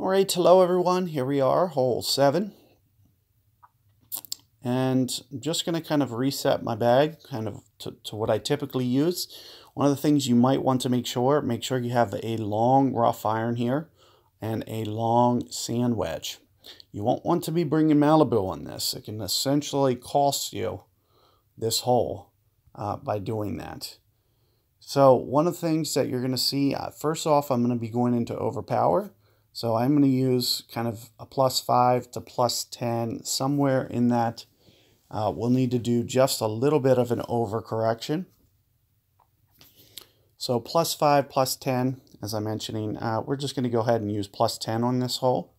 All right, hello everyone. Here we are, hole 7. And I'm just going to kind of reset my bag kind of to what I typically use. One of the things you might want to make sure you have a long rough iron here and a long sand wedge. You won't want to be bringing Malibu on this. It can essentially cost you this hole by doing that. So one of the things that you're going to see, first off, I'm going to be going into overpower. So I'm going to use kind of a +5 to +10, somewhere in that. We'll need to do just a little bit of an overcorrection. So +5, +10, as I'm mentioning, we're just going to go ahead and use +10 on this hole.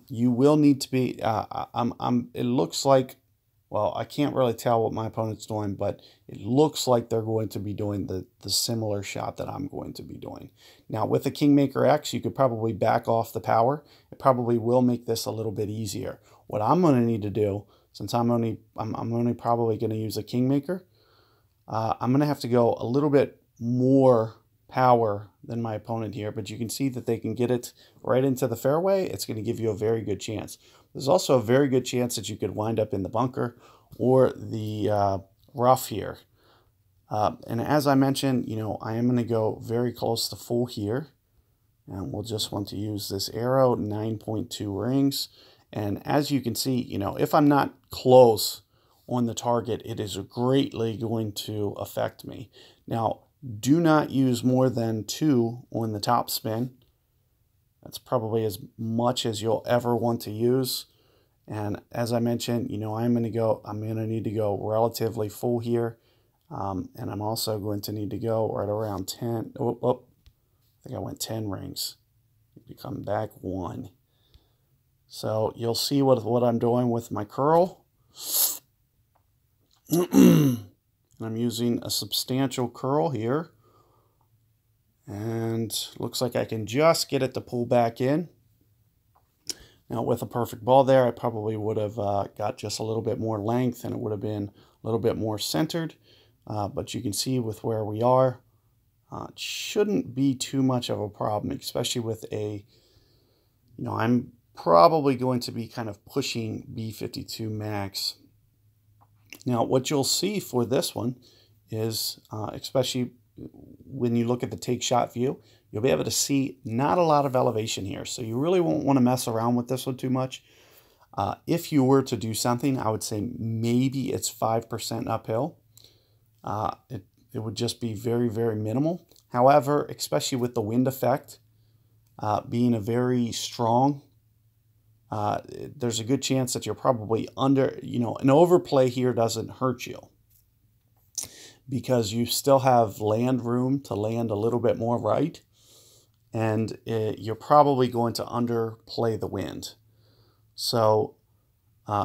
You will need to be, it looks like, well, I can't really tell what my opponent's doing, but it looks like they're going to be doing the similar shot that I'm going to be doing. Now, with the Kingmaker X, you could probably back off the power. It probably will make this a little bit easier. What I'm going to need to do, since I'm only probably going to use a Kingmaker, I'm going to have to go a little bit more power than my opponent here, but you can see that they can get it right into the fairway. It's going to give you a very good chance. There's also a very good chance that you could wind up in the bunker or the rough here. And as I mentioned, I am going to go very close to full here. And we'll just want to use this arrow, 9.2 rings. And as you can see, if I'm not close on the target, it is greatly going to affect me. Now, do not use more than 2 on the top spin. That's probably as much as you'll ever want to use. And as I mentioned, I'm going to need to go relatively full here. And I'm also going to need to go right around 10. I think I went 10 rings. Need to come back 1. So you'll see what I'm doing with my curl. I'm using a substantial curl here. And looks like I can just get it to pull back in. Now with a perfect ball there, I probably would have got just a little bit more length and it would have been a little bit more centered. But you can see with where we are, it shouldn't be too much of a problem, especially with I'm probably going to be kind of pushing B52 max. Now what you'll see for this one is, especially when you look at the take shot view, you'll be able to see not a lot of elevation here. So you really won't want to mess around with this one too much. If you were to do something, I would say maybe it's 5% uphill. It would just be very, very minimal. However, especially with the wind effect being a very strong, there's a good chance that you're probably under, an overplay here doesn't hurt you, because you still have land room to land a little bit more right, and you're probably going to underplay the wind. So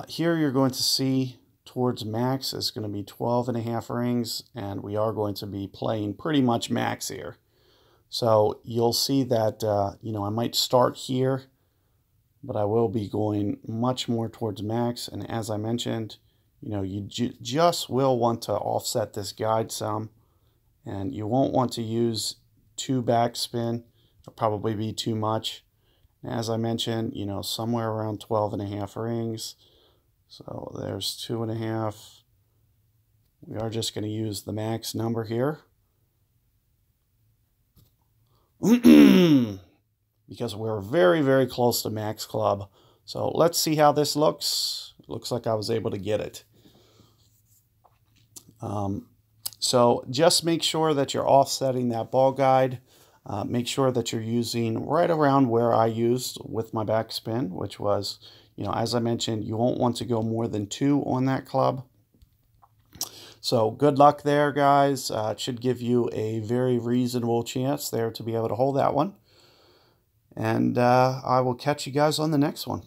here you're going to see towards max is going to be 12.5 rings, and we are going to be playing pretty much max here. So you'll see that, I might start here, but I will be going much more towards max. And as I mentioned, you just will want to offset this guide some, and you won't want to use 2 backspin. It'll probably be too much. As I mentioned, somewhere around 12.5 rings. So there's 2.5. We are just going to use the max number here. Because we're very, very close to max club. So let's see how this looks. It looks like I was able to get it. So just make sure that you're offsetting that ball guide. Make sure that you're using right around where I used with my backspin, which was, as I mentioned, you won't want to go more than 2 on that club. So good luck there, guys. It should give you a very reasonable chance there to be able to hold that one. And I will catch you guys on the next one.